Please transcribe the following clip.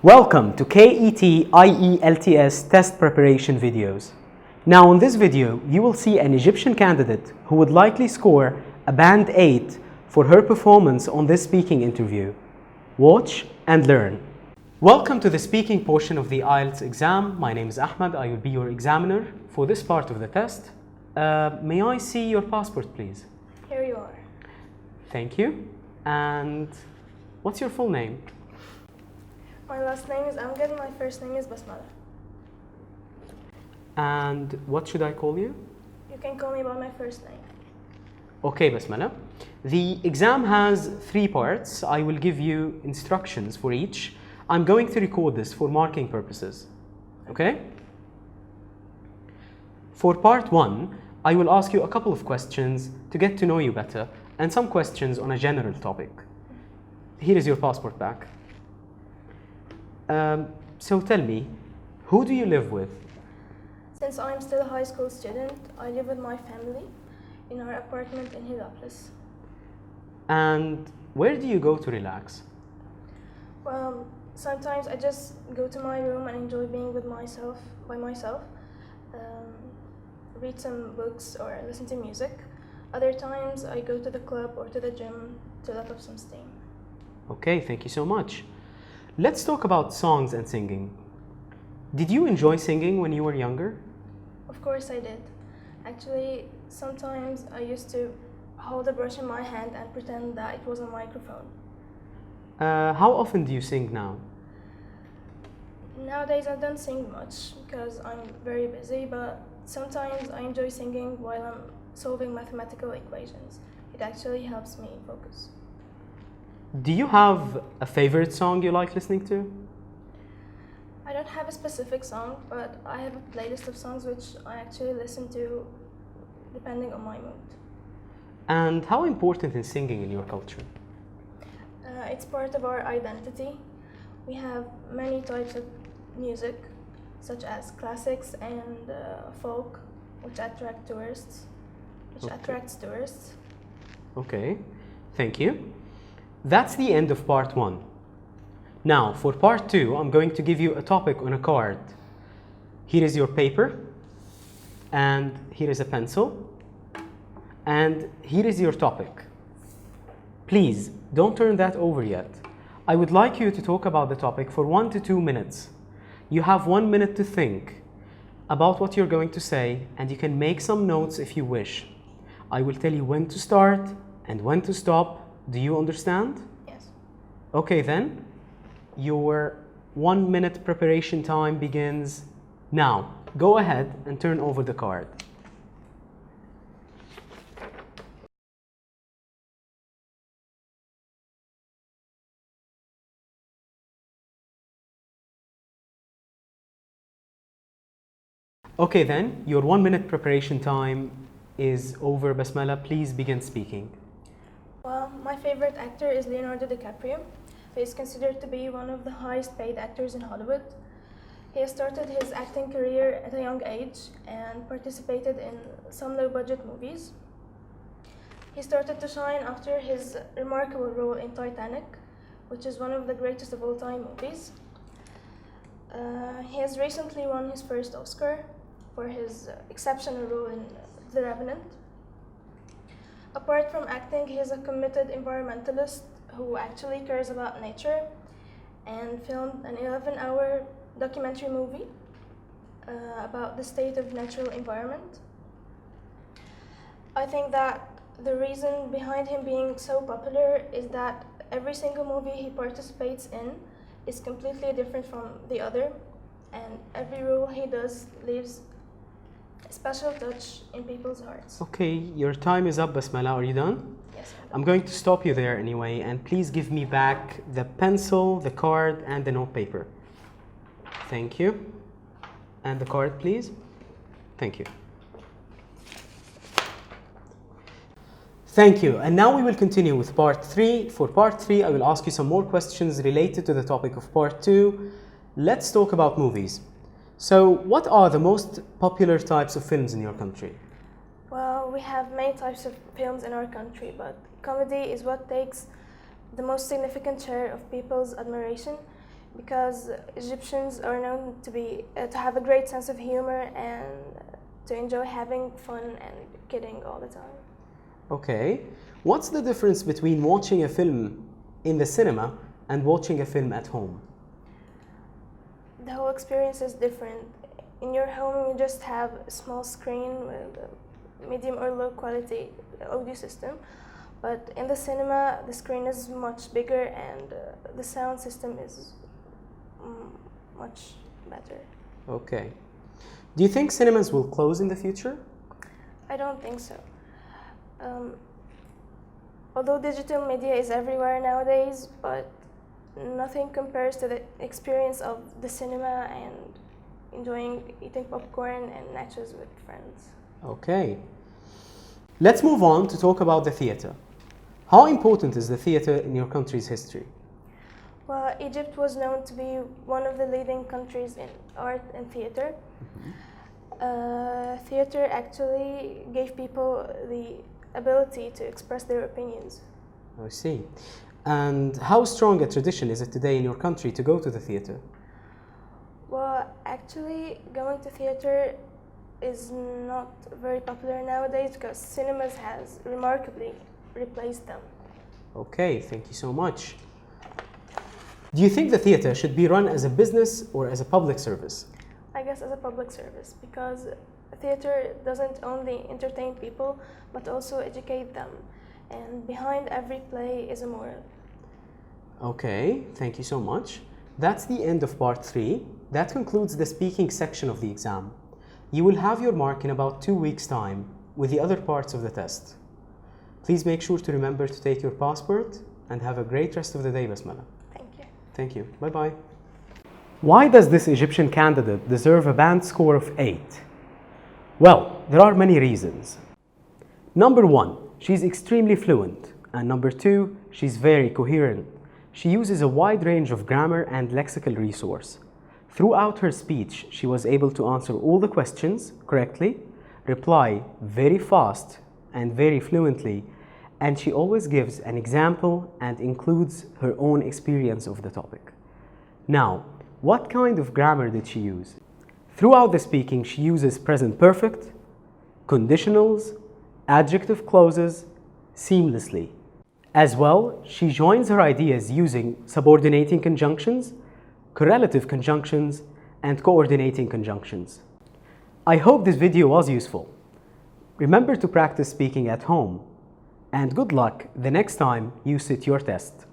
Welcome to KET IELTS test preparation videos. Now in this video, you will see an Egyptian candidate who would likely score a band 8 for her performance on this speaking interview. Watch and learn. Welcome to the speaking portion of the IELTS exam. My name is Ahmed. I will be your examiner for this part of the test. May I see your passport, please? Here you are. Thank you. And what's your full name? My last name is Amgad. My first name is Basmala. And what should I call you? You can call me by my first name. Okay, Basmala. The exam has 3 parts. I will give you instructions for each. I'm going to record this for marking purposes. Okay? For part 1, I will ask you a couple of questions to get to know you better and some questions on a general topic. Here is your passport back. So tell me, who do you live with? Since I'm still a high school student, I live with my family in our apartment in Heliopolis. And where do you go to relax? Well, sometimes I just go to my room and enjoy being with myself, by myself, read some books or listen to music. Other times I go to the club or to the gym to let off some steam. Okay, thank you so much. Let's talk about songs and singing. Did you enjoy singing when you were younger? Of course I did. Actually, sometimes I used to hold a brush in my hand and pretend that it was a microphone. How often do you sing now? Nowadays I don't sing much because I'm very busy, but sometimes I enjoy singing while I'm solving mathematical equations. It actually helps me focus. Do you have a favorite song you like listening to? I don't have a specific song, but I have a playlist of songs which I actually listen to depending on my mood. And how important is singing in your culture? It's part of our identity. We have many types of music, such as classics and folk, which attracts tourists. Okay, thank you. That's the end of part 1. Now, for part 2, I'm going to give you a topic on a card. Here is your paper, and here is a pencil, and here is your topic. Please, don't turn that over yet. I would like you to talk about the topic for 1 to 2 minutes. You have 1 minute to think about what you're going to say, and you can make some notes if you wish. I will tell you when to start and when to stop. Do you understand? Yes. Okay then, your 1 minute preparation time begins now. Go ahead and turn over the card. Okay then, your 1 minute preparation time is over. Basmala, please begin speaking. Well, my favorite actor is Leonardo DiCaprio. He is considered to be one of the highest paid actors in Hollywood. He started his acting career at a young age and participated in some low-budget movies. He started to shine after his remarkable role in Titanic, which is one of the greatest of all time movies. He has recently won his first Oscar for his exceptional role in The Revenant. Apart from acting, he is a committed environmentalist who actually cares about nature and filmed an 11-hour documentary movie about the state of natural environment. I think that the reason behind him being so popular is that every single movie he participates in is completely different from the other, and every role he does leaves a special touch in people's hearts. Okay, your time is up, Basmala. Are you done? Yes, I'm going to stop you there anyway, and please give me back the pencil, the card, and the notepaper. Thank you. And the card, please. Thank you. Thank you. And now we will continue with part 3. For part 3, I will ask you some more questions related to the topic of part 2. Let's talk about movies. So, what are the most popular types of films in your country? Well, we have many types of films in our country, but comedy is what takes the most significant share of people's admiration because Egyptians are known to have a great sense of humor and to enjoy having fun and kidding all the time. Okay. What's the difference between watching a film in the cinema and watching a film at home? The whole experience is different. In your home, you just have a small screen with a medium or low quality audio system. But in the cinema, the screen is much bigger and the sound system is much better. Okay. Do you think cinemas will close in the future? I don't think so. Although digital media is everywhere nowadays, but nothing compares to the experience of the cinema and eating popcorn and nachos with friends. Okay. Let's move on to talk about the theater. How important is the theater in your country's history? Well, Egypt was known to be one of the leading countries in art and theater. Theater actually gave people the ability to express their opinions. I see. And how strong a tradition is it today in your country to go to the theater? Well, actually, going to theater is not very popular nowadays because cinemas has remarkably replaced them. Okay, thank you so much. Do you think the theater should be run as a business or as a public service? I guess as a public service, because theater doesn't only entertain people but also educate them, and behind every play is a moral. Okay, thank you so much. That's the end of part 3. That concludes the speaking section of the exam. You will have your mark in about 2 weeks' time with the other parts of the test. Please make sure to remember to take your passport and have a great rest of the day, Basmala. Thank you. Thank you. Bye-bye. Why does this Egyptian candidate deserve a band score of 8? Well, there are many reasons. Number 1, she's extremely fluent. And number 2, she's very coherent. She uses a wide range of grammar and lexical resource. Throughout her speech, she was able to answer all the questions correctly, reply very fast and very fluently, and she always gives an example and includes her own experience of the topic. Now, what kind of grammar did she use? Throughout the speaking, she uses present perfect, conditionals, adjective clauses seamlessly. As well, she joins her ideas using subordinating conjunctions, correlative conjunctions, and coordinating conjunctions. I hope this video was useful. Remember to practice speaking at home, and good luck the next time you sit your test.